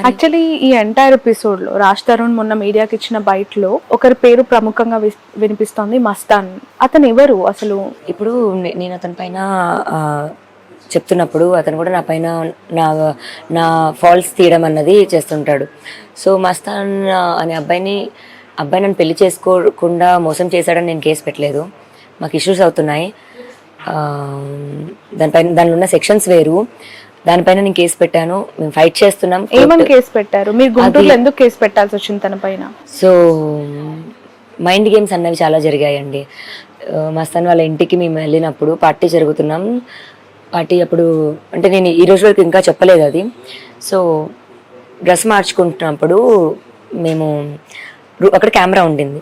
Actually ఈ entire episode లో రాజ్ తరుణ్ మొన్న మీడియాకి ఇచ్చిన బైట్ లో ఒకరి పేరు ప్రముఖంగా వినిపిస్తోంది, మస్తాన్. అతను ఎవరు అసలు? ఇప్పుడు నేను అతని పైన చెప్తున్నప్పుడు అతను కూడా నా పైన నా నా ఫాల్స్ తీయడం అన్నది చేస్తుంటాడు. సో మస్తాన్ అనే అబ్బాయి నన్ను పెళ్లి చేసుకోకుండా మోసం చేశాడని నేను కేసు పెట్టలేదు. మాకు ఇష్యూస్ అవుతున్నాయి. దానిలో ఉన్న సెక్షన్స్ వేరు. దానిపైన నేను కేసు పెట్టాను. మేము ఫైట్ చేస్తున్నాం. ఏమని కేసు పెట్టారు మీరు? గుంటూరులో ఎందుకు కేసు పెట్టాల్సి వచ్చింది తన పైన? సో మైండ్ గేమ్స్ అన్నవి చాలా జరిగాయండి. మస్తాన్ వాళ్ళ ఇంటికి మేము వెళ్ళినప్పుడు పార్టీ జరుగుతున్నాం. పార్టీ అప్పుడు అంటే నేను ఈ రోజు వరకు ఇంకా చెప్పలేదు అది. సో డ్రెస్ మార్చుకుంటున్నప్పుడు మేము అక్కడ కెమెరా ఉండింది.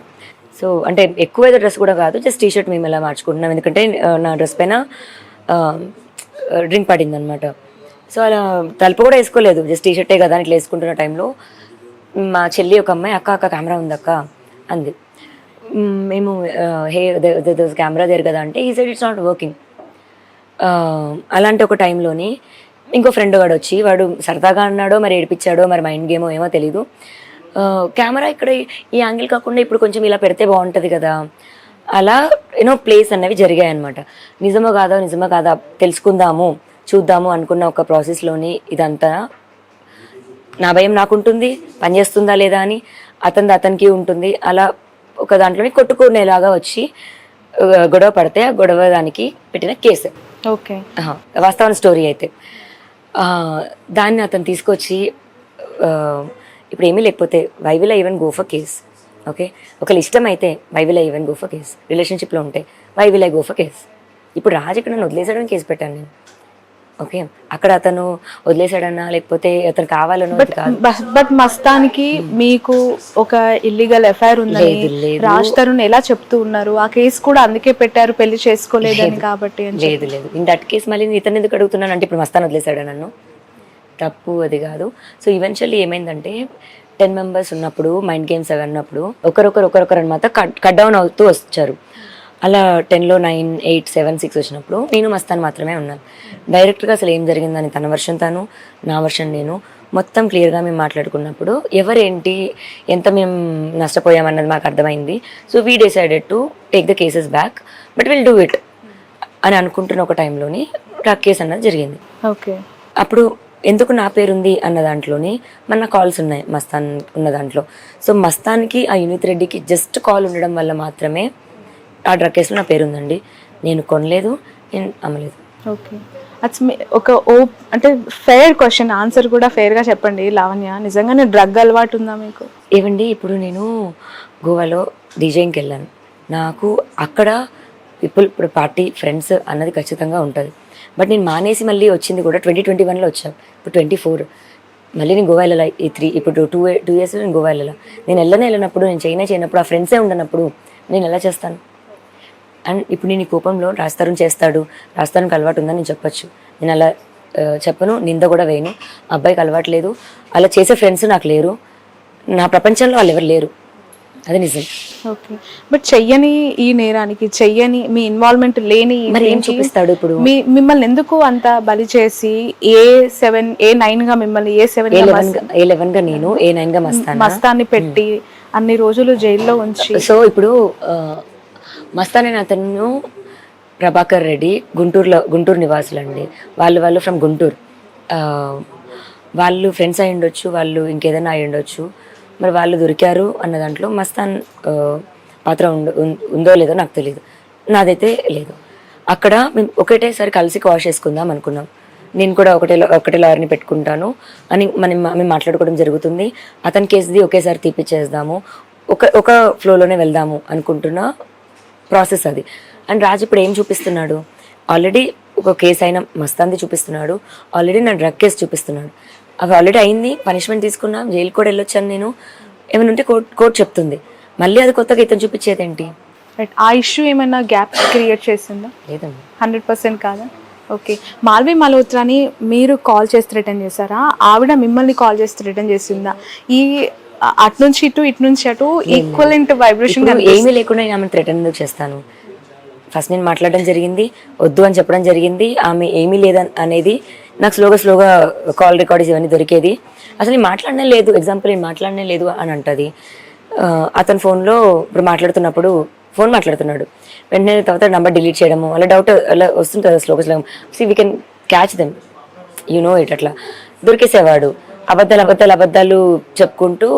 సో అంటే ఎక్కువ ఏదో డ్రెస్ కూడా కాదు, జస్ట్ టీ షర్ట్ మేము ఎలా మార్చుకుంటున్నాం, ఎందుకంటే నా డ్రెస్ పైన డ్రింక్ పడింది అనమాట. సో అలా తలుపు కూడా వేసుకోలేదు, జస్ట్ టీ షర్టే కదా అని ఇట్లా వేసుకుంటున్న టైంలో మా చెల్లి ఒక అమ్మాయి అక్క కెమెరా ఉందక్క అంది. మేము హే కెమెరా దేర్ కదా అంటే ఈ సైడ్ ఇట్స్ నాట్ వర్కింగ్. అలాంటి ఒక టైంలోని ఇంకో ఫ్రెండ్ వాడు వచ్చి, వాడు సరదాగా అన్నాడో మరి ఏడిపించాడో మరి మైండ్ గేమో ఏమో తెలీదు, కెమెరా ఇక్కడ ఈ యాంగిల్ కాకుండా ఇప్పుడు కొంచెం ఇలా పెడితే బాగుంటుంది కదా, అలా ప్లేస్ అన్నవి జరిగాయి అనమాట. నిజమో కాదా తెలుసుకుందాము చూద్దాము అనుకున్న ఒక ప్రాసెస్లోని ఇదంతా నా భయం నాకుంటుంది, పనిచేస్తుందా లేదా అని, అతనికి ఉంటుంది. అలా ఒక దాంట్లోని కొట్టుకునేలాగా వచ్చి గొడవ పడితే ఆ గొడవ దానికి పెట్టిన కేసు. ఓకే, వాస్తవ స్టోరీ అయితే దాన్ని అతను తీసుకొచ్చి ఇప్పుడు ఏమీ లేకపోతే why will I even go for case. Okay, ఒకళ్ళు ఇష్టం అయితే why will I even go for case. రిలేషన్షిప్లో ఉంటే why will I go for case. ఇప్పుడు రాజు ఇక్కడ నన్ను వదిలేసాడని కేసు పెట్టాను నేను. ఓకే, అక్కడ అతను వదిలేసాడన్నా లేకపోతే అతను కావాలనో బట్ మస్తానికి మీకు ఒక ఇల్లీగల్ ఎఫ్ఐఆర్ ఉందని రాజ్ తరుణ్ ఎలా చెప్తూ ఉన్నారు? ఆ కేసు కూడా అందుకే పెట్టారు, పెళ్లి చేసుకోలేదని కాబట్టి. లేదు ఇన్ దట్ కేసు మళ్ళీ ఇతను ఎందుకు అడుగుతున్నాను అంటే ఇప్పుడు మస్తాన్ వదిలేసాడు నన్ను, తప్పు అది కాదు. సో ఈవెన్చువల్లీ ఏమైందంటే 10 members ఉన్నప్పుడు మైండ్ గేమ్స్ అవి అన్నప్పుడు ఒకరొకరు అనమాట కట్ డౌన్ అవుతూ వచ్చారు. అలా 10లో 9, 8, 7, 6 వచ్చినప్పుడు నేను మస్తాన్ మాత్రమే ఉన్నాను. డైరెక్ట్గా అసలు ఏం జరిగిందని తన వర్షన్ తను, నా వర్షన్ నేను, మొత్తం క్లియర్గా మేము మాట్లాడుకున్నప్పుడు ఎవరేంటి ఎంత మేము నష్టపోయామన్నది మాకు అర్థమైంది. So we decided to take the cases back, but will do it అని అనుకుంటున్న ఒక టైంలోని డ్రగ్ కేసు అన్నది జరిగింది. ఓకే, అప్పుడు ఎందుకు నా పేరుంది అన్న దాంట్లోని మన కాల్స్ ఉన్నాయి మస్తాన్ ఉన్న దాంట్లో. సో మస్తాన్కి ఆ యూనిత్ రెడ్డికి జస్ట్ కాల్ ఉండడం వల్ల మాత్రమే ఆ డ్రగ్ కేసులో నా పేరుందండి. నేను కొనలేదు, నేను అమ్మలేదు. ఓకే, ఒక అంటే ఫెయిర్ క్వశ్చన్, ఆన్సర్ కూడా ఫెయిర్గా చెప్పండి లావణ్య. నిజంగానే డ్రగ్ అలవాటు ఉందా మీకు? ఏవండి, ఇప్పుడు నేను గోవాలో డీజేయింగ్కి వెళ్ళాను. నాకు అక్కడ ఇప్పుడు పార్టీ ఫ్రెండ్స్ అన్నది ఖచ్చితంగా ఉంటుంది. బట్ నేను మానేసి మళ్ళీ వచ్చింది కూడా 2021లో వచ్చాను. ఇప్పుడు 24 మళ్ళీ నేను గోవా వెళ్ళాలి. ఇప్పుడు 2 years నేను గోవా వెళ్ళాలి. నేను వెళ్ళినప్పుడు, నేను చేయనప్పుడు, ఆ ఫ్రెండ్సే ఉండనప్పుడు నేను ఎలా చేస్తాను? అండ్ ఇప్పుడు నేను ఈ కోపంలో రాజ్ తరుణ్ చేస్తాడు, రాజ్ తరుణ్కి అలవాటు ఉందని నేను చెప్పొచ్చు. నేను అలా చెప్పను, నింద కూడా వేయను. అబ్బాయికి అలవాటు లేదు, అలా చేసే ఫ్రెండ్స్ నాకు లేరు, నా ప్రపంచంలో వాళ్ళు ఎవరు లేరు, అది నిజం. ఓకే, బట్ చెయ్యని ఈ నేరానికి, చెయ్యని మీ ఇన్వాల్వ్మెంట్ లేని మరి ఏం చూపిస్తాడు? ఇప్పుడు మిమ్మల్ని ఎందుకు అంత బలి చేసి A7 A9 గా మిమ్మల్ని A11 గా నేను A9 గా మస్తాన్ని పెట్టి అన్ని రోజులు జైల్లో ఉంచి. సో ఇప్పుడు మస్తాన్ అనే అతను ప్రభాకర్ రెడ్డి గుంటూరు నివాసులు అండి. వాళ్ళు ఫ్రమ్ గుంటూరు. వాళ్ళు ఫ్రెండ్స్ అయి ఉండొచ్చు, వాళ్ళు ఇంకేదైనా అయి ఉండొచ్చు. మరి వాళ్ళు దొరికారు అన్న దాంట్లో మస్తాన్ పాత్ర ఉందో లేదో నాకు తెలియదు, నాదైతే లేదు. అక్కడ మేము ఒకటేసారి కలిసి వాష్ చేసుకుందాం అనుకున్నాం. నేను కూడా ఒకటే లాయర్ని పెట్టుకుంటాను అని మేము మాట్లాడుకోవడం జరుగుతుంది. అతని కేసుది ఒకేసారి తీపిచ్చేద్దాము, ఒక ఫ్లోలోనే వెళ్దాము అనుకుంటున్న ప్రాసెస్ అది. అండ్ రాజు ఇప్పుడు ఏం చూపిస్తున్నాడు? ఆల్రెడీ ఒక కేసు అయినా మస్తాన్ది చూపిస్తున్నాడు, ఆల్రెడీ నా డ్రగ్ కేసు చూపిస్తున్నాడు. అవి ఆల్రెడీ అయింది, పనిష్మెంట్ తీసుకున్నా, జైలు కూడా వెళ్ళొచ్చాను నేను. ఏమైనా ఉంటే కోర్టు చెప్తుంది, మళ్ళీ అది కొత్తగా ఇతను చూపించేది ఏంటి? ఆ ఇష్యూ ఏమైనా గ్యాప్ క్రియేట్ చేసిందా? లేదండి, 100% కాదా? ఓకే, మాల్వి మల్హోత్రాని మీరు కాల్ చేసి రిటర్న్ చేశారా? ఆవిడ మిమ్మల్ని కాల్ చేసి రిటర్న్ చేసిందా? ఈ అటు నుంచి అటు ఈక్వలెంట్ వైబ్రేషన్ ఏమీ లేకుండా నేను ఆమె థ్రెటన్ ఎందుకు చేస్తాను? ఫస్ట్ నేను మాట్లాడడం జరిగింది, వద్దు అని చెప్పడం జరిగింది. ఆమె ఏమీ లేదని అనేది నాకు స్లోగా కాల్ రికార్డ్స్ ఇవన్నీ దొరికేది. అసలు నేను మాట్లాడనే లేదు, ఎగ్జాంపుల్ నేను మాట్లాడనే లేదు అని అంటది. అతని ఫోన్లో ఇప్పుడు మాట్లాడుతున్నప్పుడు ఫోన్ మాట్లాడుతున్నాడు, వెంటనే తర్వాత నెంబర్ డిలీట్ చేయడము, అలా డౌట్ అలా వస్తుంటుంది స్లోగా. We can catch them, you know it. అట్లా దొరికేసేవాడు. అబద్ధాలు చెప్పుకుంటూ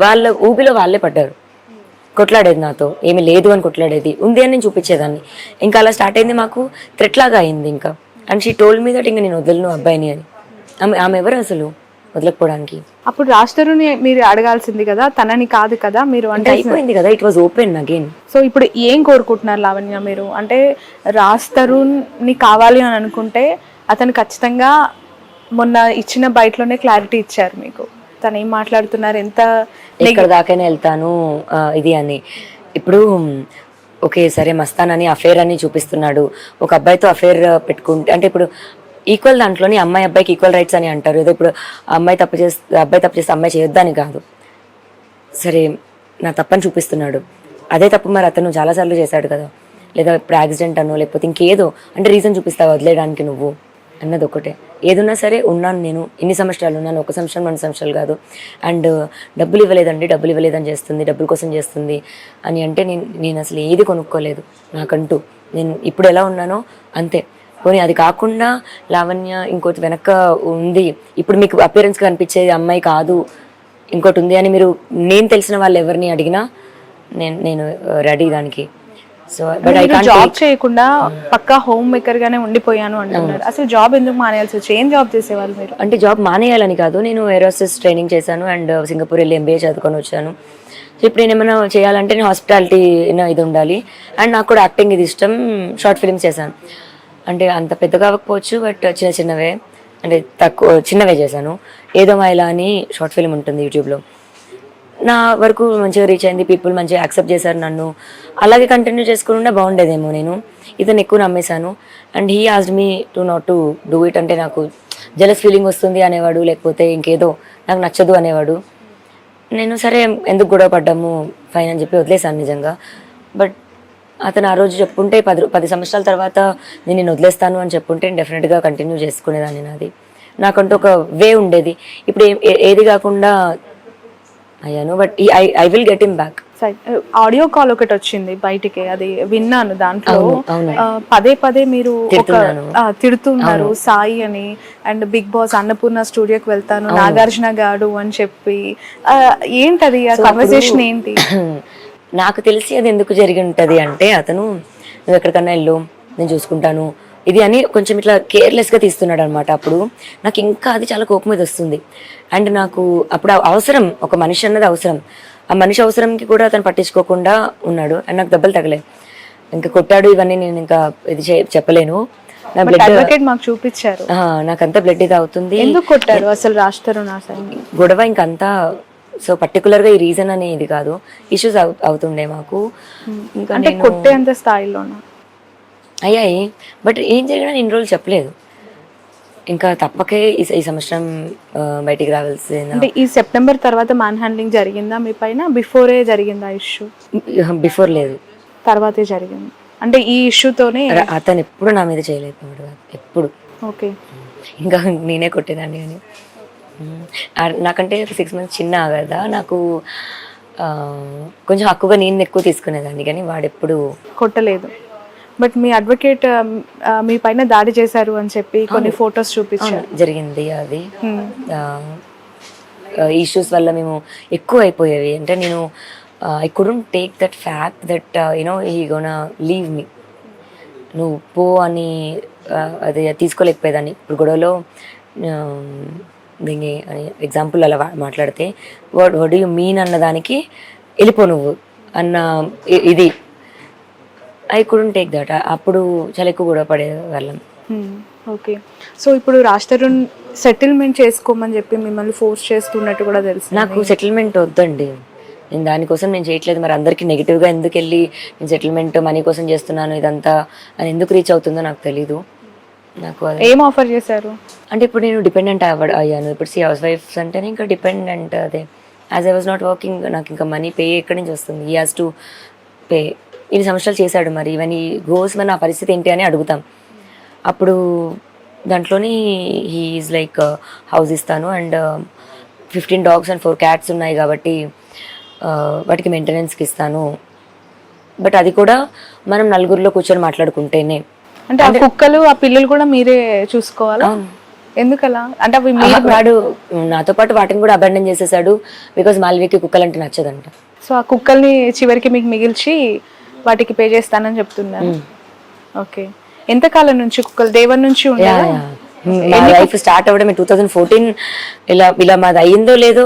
వాళ్ళ ఊబిలో వాళ్ళే పడ్డారు. కొట్లాడేది నాతో, ఏమీ లేదు అని కొట్లాడేది, ఉంది అని నేను చూపించేదాన్ని. ఇంకా అలా స్టార్ట్ అయింది, మాకు థ్రెట్ లాగా అయింది ఇంకా. And she told me that ఇంకా నేను వదలను అబ్బాయిని అని. ఆమె ఎవరు అసలు వదలకపోవడానికి? అప్పుడు రాజ్ తరుణ్ మీరు అడగాల్సింది కదా, తనని కాదు కదా మీరు. అంటే అయిపోయింది కదా, it was open again. So ఇప్పుడు ఏం కోరుకుంటున్నారు లావణ్య మీరు? అంటే రాజ్ తరుణ్ని కావాలి అని అనుకుంటే అతను ఖచ్చితంగా మొన్న ఇచ్చిన బయటలోనే క్లారిటీ ఇచ్చారు మీకు, తను ఏం మాట్లాడుతున్నారు, ఎంత ఎక్కడ దాకైనా వెళ్తాను ఇది అని. ఇప్పుడు ఓకే సరే మస్తానని అఫేర్ అని చూపిస్తున్నాడు, ఒక అబ్బాయితో అఫేర్ పెట్టుకుంటే అంటే ఇప్పుడు ఈక్వల్ దాంట్లోని అమ్మాయి అబ్బాయికి ఈక్వల్ రైట్స్ అని అంటారు. ఏదో ఇప్పుడు అబ్బాయి తప్పు చేస్తే అమ్మాయి చేయొద్దని కాదు. సరే నా తప్పని చూపిస్తున్నాడు, అదే తప్పు మరి అతను చాలాసార్లు చేశాడు కదా, లేదా ఇప్పుడు యాక్సిడెంట్ అనో లేకపోతే ఇంకేదో అంటే రీజన్ చూపిస్తావు వదిలేయడానికి నువ్వు అన్నది ఒకటే. ఏదున్నా సరే ఉన్నాను నేను, ఇన్ని సంవత్సరాలు ఉన్నాను, 1 సంవత్సరం 2 సంవత్సరాలు కాదు. అండ్ డబ్బులు ఇవ్వలేదని చేస్తుంది, డబ్బుల కోసం చేస్తుంది అని అంటే నేను అసలు ఏది కొనుక్కోలేదు నాకంటూ. నేను ఇప్పుడు ఎలా ఉన్నానో అంతే. పోనీ అది కాకుండా లావణ్య ఇంకోటి వెనక ఉంది, ఇప్పుడు మీకు అపియరెన్స్గా కనిపించేది అమ్మాయి కాదు ఇంకోటి ఉంది అని మీరు నేను తెలిసిన వాళ్ళు ఎవరిని అడిగినా నేను రెడీ దానికి. So but I can't job చేయకుండా పక్కా హోమ్ మేకర్ గానే ఉండిపోయాను అంటున్నారు. అసలు జాబ్ ఎందుకు మానేయాల్సి వచ్చి? ఏం జాబ్ చేసేవాళ్ళు మీరు? అంటే జాబ్ మానేయాలని కాదు, నేను ఏరోస్టెస్ ట్రైనింగ్ చేశాను అండ్ సింగపూర్ వెళ్ళి MBA చదువుకొని వచ్చాను. సో ఇప్పుడు నేను ఏమైనా చేయాలంటే నేను హాస్పిటాలిటీ ఇది ఉండాలి. అండ్ నాకు కూడా యాక్టింగ్ ఇది ఇష్టం. షార్ట్ ఫిల్మ్స్ చేశాను, అంటే అంత పెద్దగా అవ్వకపోవచ్చు బట్ చిన్నవే, అంటే చిన్నవే చేశాను. ఏదో మైలా అని షార్ట్ ఫిల్మ్ ఉంటుంది యూట్యూబ్లో, నా వరకు మంచిగా రీచ్ అయింది, పీపుల్ మంచిగా యాక్సెప్ట్ చేశారు నన్ను. అలాగే కంటిన్యూ చేసుకుంటే బాగుండేదేమో. నేను ఇతను ఎక్కువ నమ్మేశాను and he asked me to not to do it. అంటే నాకు జెలస్ ఫీలింగ్ వస్తుంది అనేవాడు, లేకపోతే ఇంకేదో నాకు నచ్చదు అనేవాడు. నేను సరే ఎందుకు గొడవ పడ్డాము ఫైన్ అని చెప్పి వదిలేశాను నిజంగా. బట్ అతను ఆ రోజు చెప్పుంటే 10 సంవత్సరాల తర్వాత నేను వదిలేస్తాను అని చెప్పుంటే డెఫినెట్గా కంటిన్యూ చేసుకునేదాన్ని. నాకంటూ ఒక వే ఉండేది. ఇప్పుడు ఏది కాకుండా అయ్యాను, but I will get him back. Audio call ఒకటి వచ్చింది బయటికి, అది విన్నాను. దాంట్లో పదే మీరు తిడుతున్నారు సాయి అని, అండ్ బిగ్ బాస్ అన్నపూర్ణ స్టూడియోకి వెళ్తాను నాగార్జున గాడు అని చెప్పి. ఏంటది ఆ కన్వర్సేషన్ ఏంటి? నాకు తెలిసి అది ఎందుకు జరిగి ఉంటుంది అంటే, అతను నువ్వు ఎక్కడికన్నా వెళ్ళు నేను చూసుకుంటాను ఇది అని కొంచెం ఇట్లా కేర్లెస్గా తీస్తున్నాడు అనమాట. అప్పుడు నాకు ఇంకా అది చాలా కోపం మీద వస్తుంది. అండ్ నాకు అప్పుడు అవసరం, ఒక మనిషి అన్నది అవసరం. ఆ మనిషి అవసరంకి కూడా అతను పట్టించుకోకుండా ఉన్నాడు అండ్ నాకు దెబ్బలు తగలే. ఇంకా కొట్టాడు ఇవన్నీ నేను ఇంకా ఇది చెప్పలేను. నా బ్లడ్ మాకు చూపించారు, నాకంతా బ్లడ్ ఇది అవుతుంది. ఎందుకు కొట్టారు అసలు రాజ్ తరుణ్? గొడవ ఇంకంతా. సో పర్టికులర్గా ఈ రీజన్ అనేది కాదు, ఇష్యూస్ అవుతుండే మాకు. ఇంకా అంటే కొట్టేంత స్థాయిలో అయ్యాయి, బట్ ఏం జరిగినా ఇన్ని రోజులు చెప్పలేదు. ఇంకా తప్పకే ఈ సంవత్సరం బయటికి రావాల్సింది. అంటే ఈ సెప్టెంబర్ తర్వాత మ్యాన్ హ్యాండ్లింగ్ జరిగిందా మీ పైన? బిఫోరే జరిగిందా ఇష్యూ? బిఫోర్ లేదు, తర్వాతే జరిగింది. అంటే ఈ ఇష్యూతోనే అతను ఎప్పుడు నా మీద చేయలేదు, ఎప్పుడు. ఓకే, ఇంకా నేనే కొట్టేదాన్ని. కానీ నాకంటే 6 months చిన్న కదా, నాకు కొంచెం హక్కుగా నేను ఎక్కువ తీసుకునేదాన్ని, కానీ వాడెప్పుడు కొట్టలేదు. బట్ మీ అడ్వకేట్ మీ పైన దాడి చేశారు అని చెప్పి కొన్ని ఫొటోస్ చూపించారు. జరిగింది అది. ఇష్యూస్ వల్ల మేము ఎక్కువ అయిపోయేవి. అంటే నేను I couldn't take that fact that he gonna leave me, నువ్వు పో అని అది తీసుకోలేకపోయేదాన్ని. ఇప్పుడు గొడవలో దీన్ని ఎగ్జాంపుల్ అలా మాట్లాడితే వాట్ డూ యూ మీన్ అన్నదానికి వెళ్ళిపో నువ్వు అన్న ఇది ఐ కుడెంట్ టేక్ దట్. అప్పుడు చాలా ఎక్కువ గొడవ పడే వాళ్ళం. ఓకే, సో ఇప్పుడు రాజ్ తరుణ్ సెటిల్మెంట్ చేసుకోమని చెప్పి మిమ్మల్ని ఫోర్స్ చేస్తున్నట్టు కూడా తెలుసు. నాకు సెటిల్మెంట్ వద్దండి, నేను దానికోసం నేను చేయట్లేదు. మరి అందరికీ నెగిటివ్గా ఎందుకు వెళ్ళి నేను సెటిల్మెంట్ మనీ కోసం చేస్తున్నాను ఇదంతా అని ఎందుకు రీచ్ అవుతుందో నాకు తెలీదు. నాకు ఏం ఆఫర్ చేశారు అంటే ఇప్పుడు నేను డిపెండెంట్ అయ్యాను. ఇప్పుడు హౌస్ వైఫ్స్ అంటేనే ఇంకా డిపెండెంట్. అదే as I was not working, నాకు ఇంకా మనీ పే ఎక్కడి నుంచి వస్తుంది? He has to pay. ఇన్ని సంవత్సరాలు చేశాడు, మరి ఇవన్నీ గోస్ మరి నా పరిస్థితి ఏంటి అని అడుగుతాం. అప్పుడు దాంట్లోని హీ ఈజ్ లైక్ హౌస్ ఇస్తాను అండ్ 15 dogs and 4 cats ఉన్నాయి కాబట్టి వాటికి మెయింటెనెన్స్కి ఇస్తాను. బట్ అది కూడా మనం నలుగురిలో కూర్చొని మాట్లాడుకుంటేనే. అంటే ఆ కుక్కలు ఆ పిల్లలు కూడా మీరే చూసుకోవాలా? ఎందుకలా? అంటే అవి వాడు నాతో పాటు వాటిని కూడా అబాండన్ చేసేసాడు బికాజ్ మాల్వికి కుక్కలు అంటే నచ్చదంట. సో ఆ కుక్కల్ని చివరికి మీకు మిగిల్చి వాటికి పే చేస్తానని చెప్తున్నారు. ఓకే, ఎంతకాలం నుంచి కుక్కలు డే 1 నుంచి ఉండాలా? మా లైఫ్ స్టార్ట్ అవ్వడం 2014 ఇలా మాది అయ్యిందో లేదో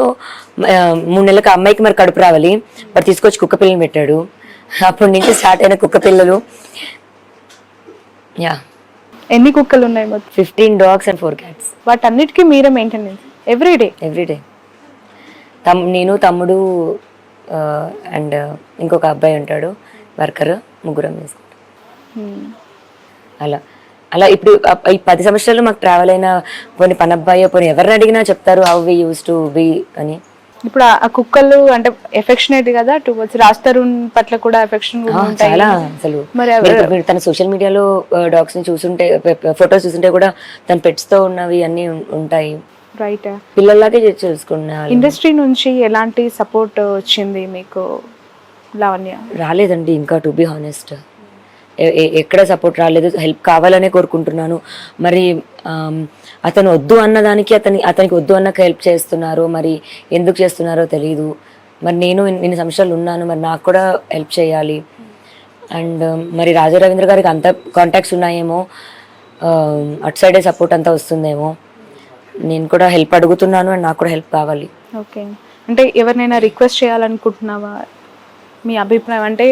3 నెలలకు అమ్మాయికి మరి కడుపు రావాలి, మరి తీసుకొచ్చి కుక్క పిల్లలు పెట్టాడు. అప్పటి నుంచి స్టార్ట్ అయిన కుక్క పిల్లలు. యా, ఎన్ని కుక్కలు ఉన్నాయి మొత్తం? 15 dogs and 4 cats. వాటన్నిటికీ మీరే మెయింటెనెన్స్ ఎవ్రీడే? నేను, తమ్ముడు అండ్ ఇంకొక అబ్బాయి ఉంటాడు వర్కర్, ముగ్గురం చేసుకుంటాం. అలా ఇప్పుడు ఈ 10 సంవత్సరాలు మాకు ట్రావెల్ అయిన పోనీ పనబ్బాయో పోనీ ఎవరిని అడిగినా చెప్తారు how we used to be అని. ఇప్పుడు ఆ కుక్కలు అంటే ఎఫెక్షనేట్ కదా టువర్డ్స్ రాజ్ తరుణ్ పట్ల కూడా ఎఫెక్షన్ ఉంటాయి చాలా. అసలు మీరు తన సోషల్ మీడియాలో డాగ్స్ ని చూస్తుంటే, ఫొటోస్ చూస్తుంటే కూడా తన పెట్స్ తో ఉన్నవి అన్ని ఉంటాయి. రైట్, పిల్లల్లాగే చూసుకున్నారు. ఇండస్ట్రీ నుంచి ఎలాంటి సపోర్ట్ వచ్చింది మీకు లావణ్య? రాలేదండి ఇంకా, టు బి హానెస్ట్. ఎక్కడ సపోర్ట్ రాలేదు. హెల్ప్ కావాలనే కోరుకుంటున్నాను. మరి అతను వద్దు అన్నదానికి అతనికి వద్దు అన్నకు హెల్ప్ చేస్తున్నారు, మరి ఎందుకు చేస్తున్నారో తెలియదు. మరి నేను ఇన్ని సంవత్సరాలు ఉన్నాను, మరి నాకు కూడా హెల్ప్ చేయాలి. అండ్ మరి రాజా రవీంద్ర గారికి అంత కాంటాక్ట్స్ ఉన్నాయేమో, అటు సైడే సపోర్ట్ అంతా వస్తుందేమో. నేను కూడా హెల్ప్ అడుగుతున్నాను అండ్ నాకు కూడా హెల్ప్ కావాలి. ఓకే, అంటే ఎవరినైనా రిక్వెస్ట్ చేయాలనుకుంటున్నావా? మీ అభిప్రాయం అంటే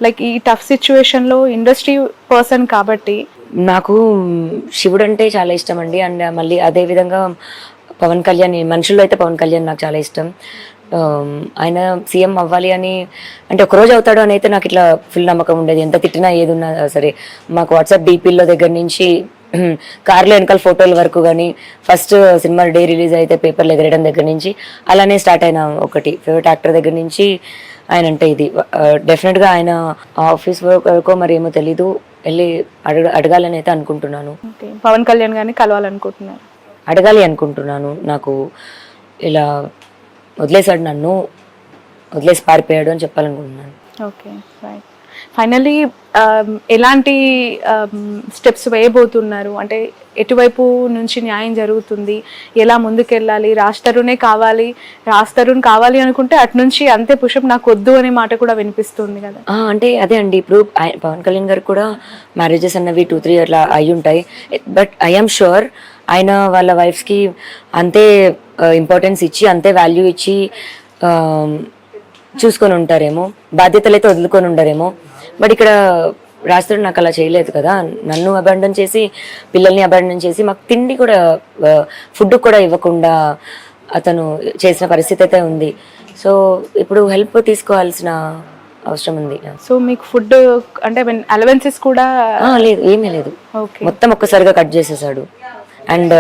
లైక్ ఈ టఫ్ సిచ్యువేషన్లో ఇండస్ట్రీ పర్సన్ కాబట్టి. నాకు శివుడు అంటే చాలా ఇష్టం అండి. అండ్ మళ్ళీ అదే విధంగా పవన్ కళ్యాణ్, మనుషుల్లో అయితే పవన్ కళ్యాణ్ నాకు చాలా ఇష్టం. ఆయన సీఎం అవ్వాలి అని అంటే ఒకరోజు అవుతాడు అని అయితే నాకు ఇట్లా ఫుల్ నమ్మకం ఉండేది. ఎంత తిట్టినా ఏది ఉన్నా సరే. మాకు వాట్సాప్ డీపీల్లో దగ్గర నుంచి కార్లో వెనకాల ఫోటోల వరకు కానీ, ఫస్ట్ సినిమా డే రిలీజ్ అయితే పేపర్లు ఎగరేయడం దగ్గర నుంచి అలానే స్టార్ట్ అయిన ఒకటి ఫేవరెట్ యాక్టర్ దగ్గర నుంచి ఆయన అంటే ఇది డెఫినెట్గా ఆయన ఆఫీస్ వరకు మరి ఏమో తెలీదు, వెళ్ళి అడగాలని అయితే అనుకుంటున్నాను. పవన్ కళ్యాణ్ గారిని కలవాలనుకుంటున్నాను, అడగాలి అనుకుంటున్నాను. నాకు ఇలా వదిలేసాడు, నన్ను వదిలేసి పారిపోయాడు అని చెప్పాలనుకుంటున్నాను. Okay, right. ఫైనల్లీ ఎలాంటి స్టెప్స్ వేయబోతున్నారు? అంటే ఎటువైపు నుంచి న్యాయం జరుగుతుంది, ఎలా ముందుకెళ్ళాలి? రాజ్ తరుణ్ కావాలి అనుకుంటే అటు నుంచి అంతే పుషప్ నాకు వద్దు అనే మాట కూడా వినిపిస్తుంది కదా. అంటే అదే అండి, ఇప్పుడు పవన్ కళ్యాణ్ గారు కూడా మ్యారేజెస్ అన్నవి 2-3 అట్లా అయి ఉంటాయి. బట్ ఐఎమ్ షూర్ ఆయన వాళ్ళ వైఫ్స్కి అంతే ఇంపార్టెన్స్ ఇచ్చి, అంతే వాల్యూ ఇచ్చి చూసుకొని ఉంటారేమో, బాధ్యతలు అయితే వదులుకొని ఉండరేమో. బట్ ఇక్కడ రాజు నాకు అలా చేయలేదు కదా. నన్ను అబాండన్ చేసి, పిల్లల్ని అబాండన్ చేసి, మాకు తిండి కూడా, ఫుడ్ కూడా ఇవ్వకుండా అతను చేసిన పరిస్థితి అయితే ఉంది. సో ఇప్పుడు హెల్ప్ తీసుకోవాల్సిన అవసరం ఉంది. సో మీకు ఫుడ్ అంటే అలవెన్సెస్ కూడా లేదు, ఏమీ లేదు. మొత్తం ఒక్కసారిగా కట్ చేసేసాడు. అండ్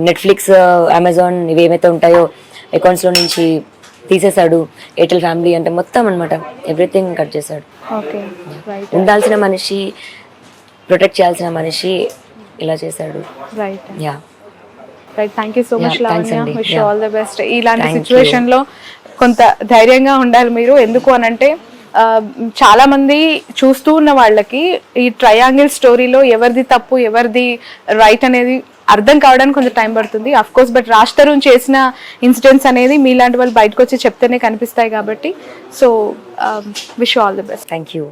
నెట్ఫ్లిక్స్, అమెజాన్ ఇవి ఏమైతే ఉంటాయో అకౌంట్స్లో నుంచి తీసేశాడు. ఎయిర్టెల్ ఫ్యామిలీ అంటే మొత్తం అనమాట ఎవ్రీథింగ్ కట్ చేశాడు. ఉండాల్సిన మనిషి, ప్రొటెక్ట్ చేయాల్సిన మనిషి ఇలా చేశాడు. Yeah, right. Thank you so much Lavanya, wish you all the best. ఇలాంటి సిచ్యువేషన్ లో కొంత ధైర్యంగా ఉండాలి మీరు. ఎందుకు అనంటే చాలా మంది చూస్తూ ఉన్న వాళ్ళకి ఈ ట్రయాంగిల్ స్టోరీలో ఎవరిది తప్పు ఎవరిది రైట్ అనేది అర్థం కావడానికి కొంచెం టైం పడుతుంది of course. But Raj Tarun చేసిన ఇన్సిడెంట్స్ అనేది మీలాంటి వాళ్ళు బయటకు వచ్చి చెప్తేనే కనిపిస్తాయి కాబట్టి. So wish you all the best. Thank you.